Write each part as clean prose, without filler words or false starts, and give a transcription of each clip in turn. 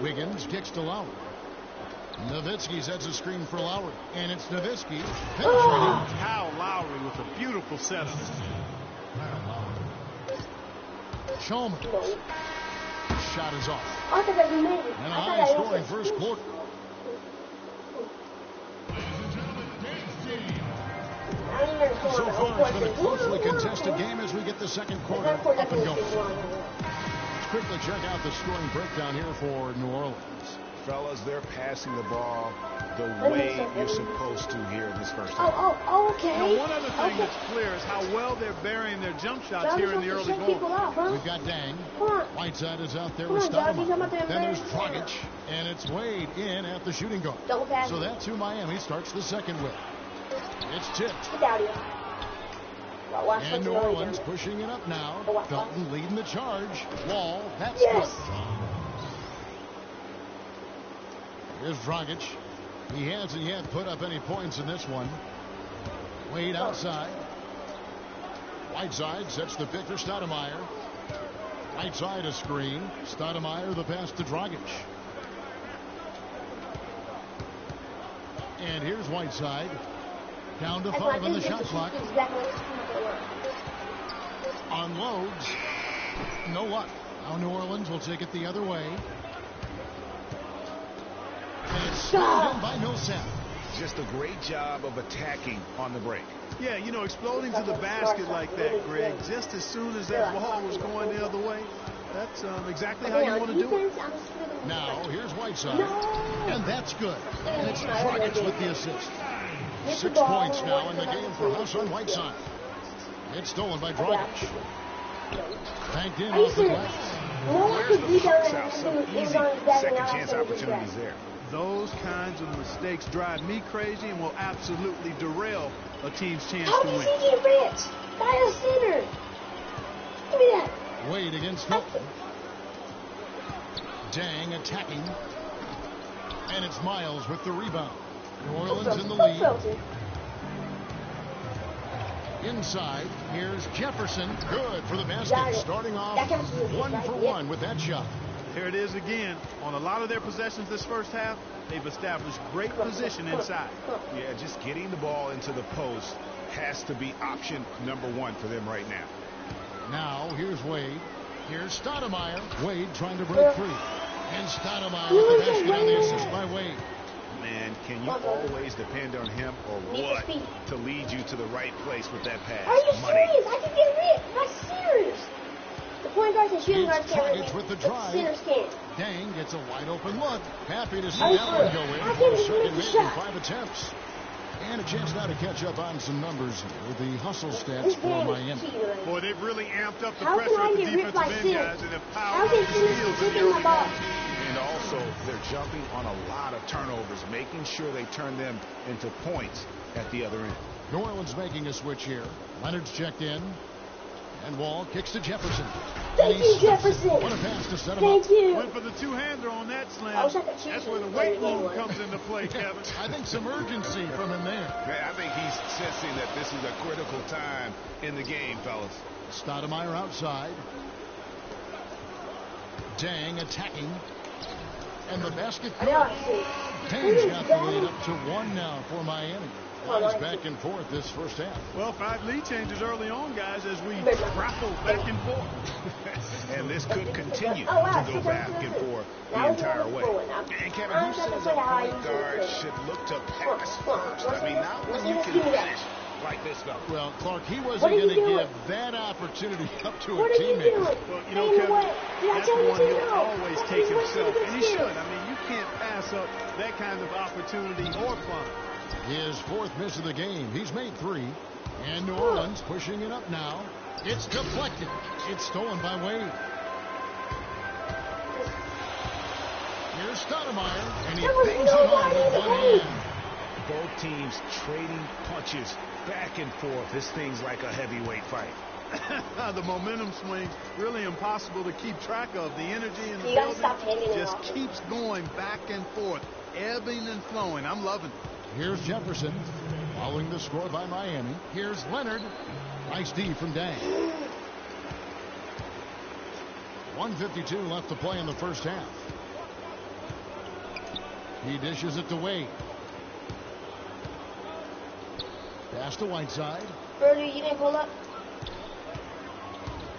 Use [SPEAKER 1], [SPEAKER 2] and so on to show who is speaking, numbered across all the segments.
[SPEAKER 1] Wiggins kicks to Lowry. Nowitzki sets a screen for Lowry, and it's Nowitzki
[SPEAKER 2] penetrating. Kyle Lowry with a beautiful setup.
[SPEAKER 1] Chalmers. Shot is off.
[SPEAKER 3] And
[SPEAKER 1] a high-scoring first quarter. So far, it's been a closely contested game as we get the second quarter up and going. Let's quickly check out the scoring breakdown here for New Orleans.
[SPEAKER 4] Fellas, they're passing the ball the way you're supposed to here in this first half.
[SPEAKER 3] Okay.
[SPEAKER 2] You know, one other thing that's clear is how well they're burying their jump shots here in the early going.
[SPEAKER 1] We've got Dang. Whiteside is out there with Stoudemire. Then there's Dragic, and it's Wade in at the shooting guard. So that's who Miami starts the second with. It's tipped. And New Orleans pushing it up now. Felton leading the charge. Wall, that's good. Here's Dragic. He hasn't yet put up any points in this one. Wade outside. Whiteside sets the pick for Stoudemire. Whiteside a screen. Stoudemire the pass to Dragic. And here's Whiteside. Down to 5 on the shot clock. Unloads. No luck. Now New Orleans will take it the other way. And it's slowed in by Millsap.
[SPEAKER 4] Just a great job of attacking on the break.
[SPEAKER 2] Yeah, you know, exploding to the basket like that, Greg, just as soon as that ball was going the other way, that's exactly how you want to do it.
[SPEAKER 1] Now, here's Whiteside, and that's good. And it's Dragic with the assist. 6 points now in the game for Hassan Whiteside. It's stolen by Dragic. Banked in off the glass.
[SPEAKER 4] Where's the box out? Some easy second chance opportunities there.
[SPEAKER 2] Those kinds of mistakes drive me crazy and will absolutely derail a team's chance
[SPEAKER 3] to
[SPEAKER 2] win.
[SPEAKER 3] How does he get rich? By a center. Give me that.
[SPEAKER 1] Wade against Felton. Dang attacking. And it's Miles with the rebound. New Orleans in the lead. Inside, here's Jefferson. Good for the basket. Starting off 1-for-1 with that shot.
[SPEAKER 2] Here it is again. On a lot of their possessions this first half, they've established great position inside.
[SPEAKER 4] Yeah, just getting the ball into the post has to be option number 1 for them right now.
[SPEAKER 1] Now, here's Wade. Here's Stoudemire. Wade trying to break free. And Stoudemire with the basket on the assist by Wade.
[SPEAKER 4] Man, can you always depend on him or what to lead you to the right place with that pass?
[SPEAKER 3] Are you serious? I can get rid. I'm serious. The point guards and shooting guards can't read
[SPEAKER 1] with the drive.
[SPEAKER 3] Centers can't.
[SPEAKER 1] Dang gets a wide open look. Happy to see that one go in for a second make in 5 attempts. And a chance now to catch up on some numbers with the hustle stats for Miami.
[SPEAKER 2] Boy, they've really amped up the pressure at the defensive end, guys, and have powered the steals in the early going.
[SPEAKER 4] And also, they're jumping on a lot of turnovers, making sure they turn them into points at the other end.
[SPEAKER 1] New Orleans making a switch here. Leonard's checked in. And Wall kicks to Jefferson.
[SPEAKER 3] Thank you, Jefferson.
[SPEAKER 1] What a pass to set him
[SPEAKER 3] up. Thank you.
[SPEAKER 2] Went for the two-hander on that slam. That's where the weight room comes into play, Kevin.
[SPEAKER 1] I think some urgency from him there.
[SPEAKER 4] Man, I think he's sensing that this is a critical time in the game, fellas.
[SPEAKER 1] Stoudemire outside. Dang attacking. And the basket. Dang's got the lead up to 1 now for Miami. Guys back and forth this first half.
[SPEAKER 2] Well, 5 lead changes early on, guys, as we grapple back and forth.
[SPEAKER 4] And this could continue to go back and forth the entire way. And Kevin, who says a point guard should look to pass first? I mean, not when you can finish like this, though.
[SPEAKER 1] Well, Clark, he wasn't going to give that opportunity up to a teammate.
[SPEAKER 2] Well, you know, Kevin, that's one he'll always take himself, and he should. I mean, you can't pass up that kind of opportunity or fun.
[SPEAKER 1] His 4th miss of the game. He's made 3. And New Orleans pushing it up now. It's deflected. It's stolen by Wade. Here's Stoudemire, and he bangs it home with one hand.
[SPEAKER 4] Both teams trading punches back and forth. This thing's like a heavyweight fight.
[SPEAKER 2] The momentum swings really impossible to keep track of. The energy in the building just keeps going back and forth, ebbing and flowing. I'm loving it.
[SPEAKER 1] Here's Jefferson, following the score by Miami. Here's Leonard. Nice D from Dang. 1:52 left to play in the first half. He dishes it to Wade. Pass to Whiteside.
[SPEAKER 3] Birdie, you didn't pull up.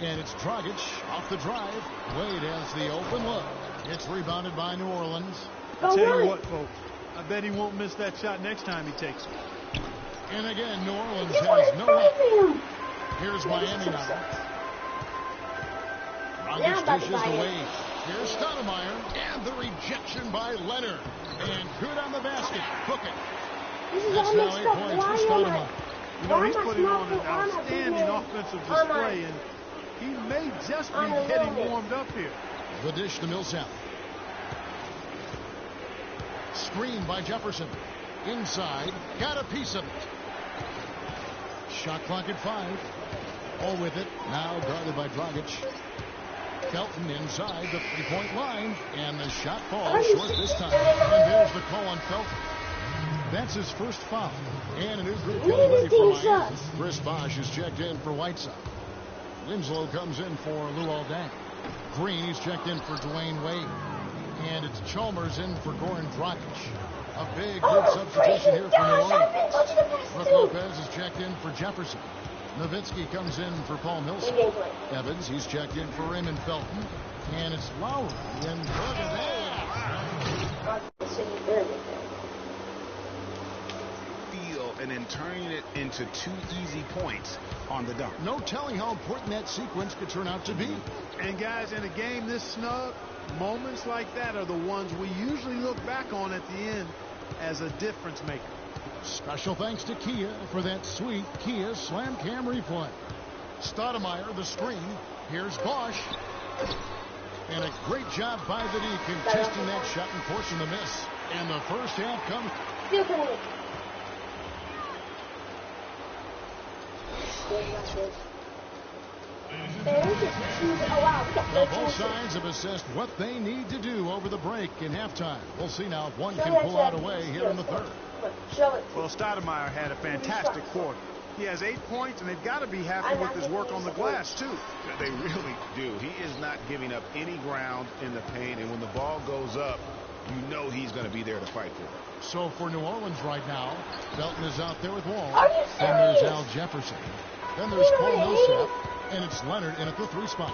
[SPEAKER 1] And it's Dragic off the drive. Wade has the open look. It's rebounded by New Orleans.
[SPEAKER 2] I'll tell you what, folks. I bet he won't miss that shot next time he takes it.
[SPEAKER 1] And again, New Orleans has no luck. Here's Miami now. Dragic dishes to Wade. Here's Stoudemire. And the rejection by Leonard. And good on the basket. Book it. That's now 8 points for Stoudemire.
[SPEAKER 2] You know, he's putting on an outstanding offensive display, and he may just be getting warmed up here.
[SPEAKER 1] The dish to Millsap. Screen by Jefferson. Inside. Got a piece of it. Shot clock at 5. All with it. Now guarded by Dragic. Felton inside the three-point line. And the shot falls short this time. And there's the call on Felton. That's his first foul. And it is getting ready for Miami. Chris Bosh is checked in for Whiteside. Winslow comes in for Luol Deng. Green, he's checked in for Dwayne Wade. And it's Chalmers in for Goran Dragic. A big, good substitution here for New Orleans. Brook Lopez is checked in for Jefferson. Nowitzki comes in for Paul Millsap. Evans, he's checked in for Raymond Felton. And it's Lowry. And look at that.
[SPEAKER 4] And then turning it into 2 easy points on the dunk.
[SPEAKER 1] No telling how important that sequence could turn out to be.
[SPEAKER 2] And guys, in a game this snug, moments like that are the ones we usually look back on at the end as a difference maker.
[SPEAKER 1] Special thanks to Kia for that sweet Kia Slam Cam replay. Stoudemire, the screen. Here's Bosh. And a great job by the D contesting that shot and forcing the miss. And the first half comes. Now both sides have assessed what they need to do over the break in halftime. We'll see now if one can pull out away here in the third.
[SPEAKER 2] Well, Stoudemire had a fantastic quarter. He has 8 points, and they've got to be happy with his work on the glass, too.
[SPEAKER 4] They really do. He is not giving up any ground in the paint, and when the ball goes up, you know he's going to be there to fight for it.
[SPEAKER 1] So for New Orleans right now, Felton is out there with Wall. Then there's Al Jefferson. Then there's Paul Millsap. And it's Leonard in at the 3 spot.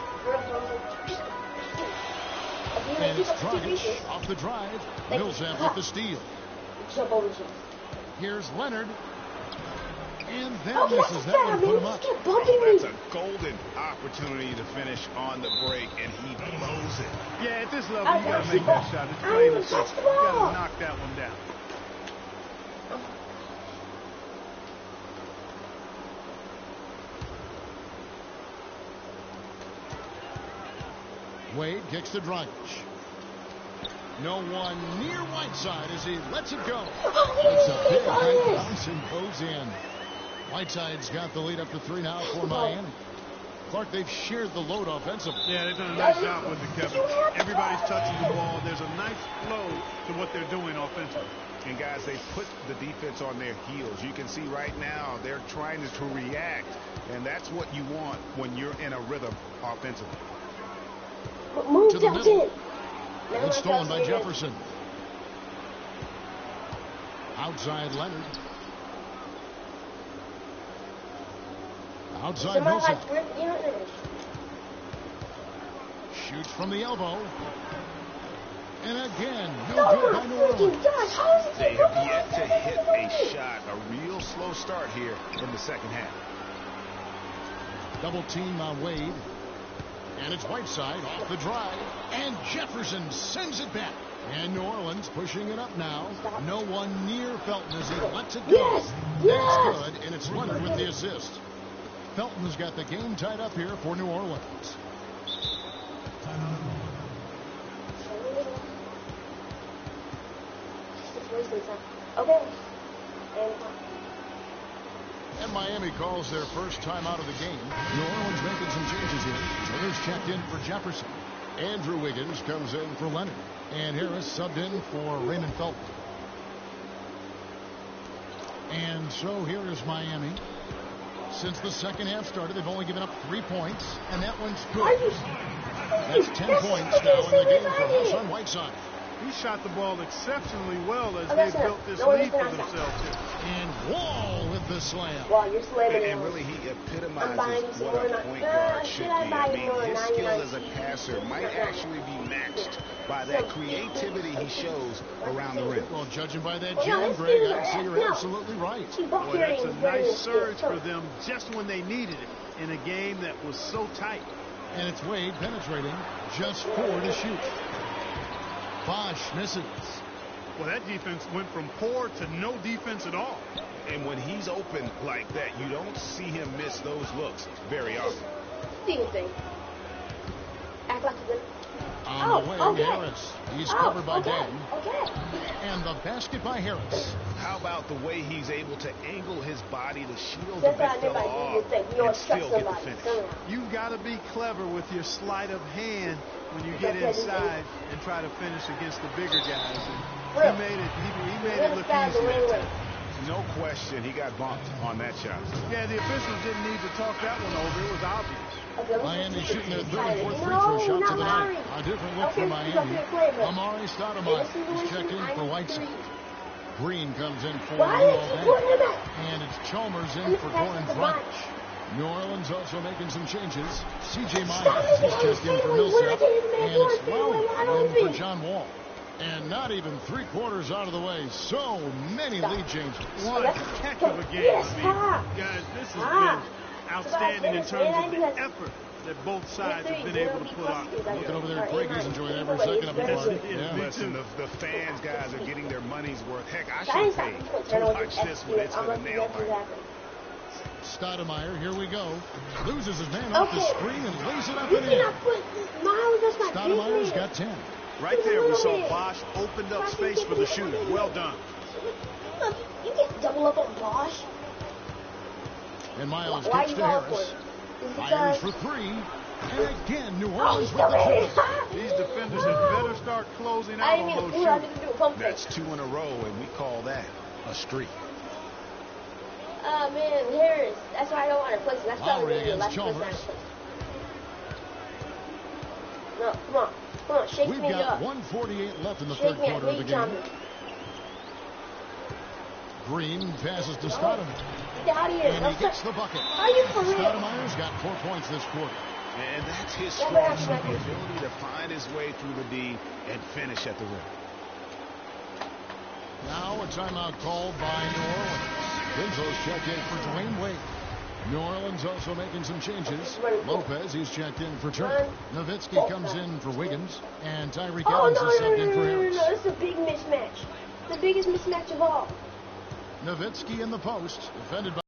[SPEAKER 1] And it's Dragic off the drive. Millsap with the steal. Here's Leonard. And that misses. That one put him up.
[SPEAKER 4] That's a golden opportunity to finish on the break, and he blows it.
[SPEAKER 2] Yeah, at this level, you got to make that shot. It's plain and simple. You got to knock that one down.
[SPEAKER 1] Wade kicks to Dragic. No one near Whiteside as he lets it go. It's a big right bounce and goes in. Whiteside's got the lead up to 3 now for Miami. Clark, they've shared the load offensively.
[SPEAKER 2] Yeah, they've done a nice job with it, Kevin. Everybody's touching the ball. There's a nice flow to what they're doing offensively.
[SPEAKER 4] And, guys, they put the defense on their heels. You can see right now they're trying to react, and that's what you want when you're in a rhythm offensively.
[SPEAKER 1] To the middle. It's stolen by Jefferson. Outside Leonard. Outside Millsap. Shoots from the elbow. And again, no good by New Orleans.
[SPEAKER 4] They have yet to hit a shot. A real slow start here in the second half.
[SPEAKER 1] Double team on Wade. And it's Whiteside off the drive. And Jefferson sends it back. And New Orleans pushing it up now. No one near Felton as he lets it go. That's good, and it's Leonard with the assist. Felton has got the game tied up here for New Orleans.
[SPEAKER 3] Okay.
[SPEAKER 1] And Miami calls their first time out of the game. New Orleans making some changes here. Taylor's checked in for Jefferson. Andrew Wiggins comes in for Leonard. And Harris subbed in for Raymond Felton. And so here is Miami. Since the second half started, they've only given up 3 points. And that one's good. That's 10 points now in the game for Hassan Whiteside.
[SPEAKER 2] He shot the ball exceptionally well as they built this lead for themselves here.
[SPEAKER 1] And Wall with the slam.
[SPEAKER 3] Wall, you're slamming
[SPEAKER 4] And really, he epitomizes what a point guard should be. I mean, his skill as a passer might actually be matched by that creativity he shows around the rim.
[SPEAKER 1] Well, judging by that jam, Greg, I'd say you're absolutely right.
[SPEAKER 2] Boy, that's a nice surge for them just when they needed it in a game that was so tight.
[SPEAKER 1] And it's Wade penetrating, just 4 to shoot. Bosch misses.
[SPEAKER 2] Well, that defense went from poor to no defense at all.
[SPEAKER 4] And when he's open like that, you don't see him miss those looks very often.
[SPEAKER 3] Act like you're good.
[SPEAKER 1] On the way, Harris. He's covered by Dan.
[SPEAKER 3] Okay.
[SPEAKER 1] And the basket by Harris.
[SPEAKER 4] How about the way he's able to angle his body to shield the big fella off and still get the finish?
[SPEAKER 2] You've got to be clever with your sleight of hand when you get inside and try to finish against the bigger guys. And he made it look easy that time.
[SPEAKER 4] No question, he got bumped on that shot.
[SPEAKER 2] Yeah, the officials didn't need to talk that one over. It was obvious.
[SPEAKER 1] Miami shooting their 34th free throw shots of the night. A different look for Miami. Amari Stoudemire is checked in for Whiteside. Green comes in for Wall, and it's Chalmers in for Goran Dragic. New Orleans also making some changes. C.J. Myers is checked in for Millsap, and it's Lowry in for John Wall. And not even 3/4 out of the way. So many lead changes.
[SPEAKER 2] What a heck of a game. I mean, guys, this has been outstanding in terms of the effort that both sides have been able to put on.
[SPEAKER 1] Looking over there, Craig is enjoying every second of the party.
[SPEAKER 4] Yeah. Listen, the fans, guys, are getting their money's worth. Heck, I should pay to watch this when it's going to nail biter.
[SPEAKER 1] Stoudemire, here we go. Loses his man off the screen and lays it up and in. Stoudemire's got 10.
[SPEAKER 2] Right there, we saw Bosch opened up space for the shooter. Well done.
[SPEAKER 3] You can't double up on Bosch.
[SPEAKER 1] And Miles gets to Harris. Fires for 3. And again, New Orleans with the chance.
[SPEAKER 2] These defenders had better start closing out on those shooters.
[SPEAKER 4] That's 2 in a row, and we call that a streak.
[SPEAKER 3] Oh, man, Harris. That's why I don't want to play. That's
[SPEAKER 1] Lowry against Chalmers.
[SPEAKER 3] No, come on. Come on, shake
[SPEAKER 1] We've
[SPEAKER 3] me
[SPEAKER 1] got
[SPEAKER 3] up.
[SPEAKER 1] 1:48 left in the third quarter of the game. Green passes to Stoudemire. And he gets the bucket.
[SPEAKER 3] Are you for real?
[SPEAKER 1] Stoudemire's got 4 points this quarter.
[SPEAKER 4] And that's his strong suit, the ability to find his way through the D and finish at the rim.
[SPEAKER 1] Now a timeout called by New Orleans. Denzo's checked in for Dwayne Wade. New Orleans also making some changes. Lopez, he's checked in for Turner. Nowitzki comes in for Wiggins. And Tyreek Evans is subbed in for Harris.
[SPEAKER 3] No, this is a big mismatch. The biggest mismatch of all.
[SPEAKER 1] Nowitzki in the post, defended by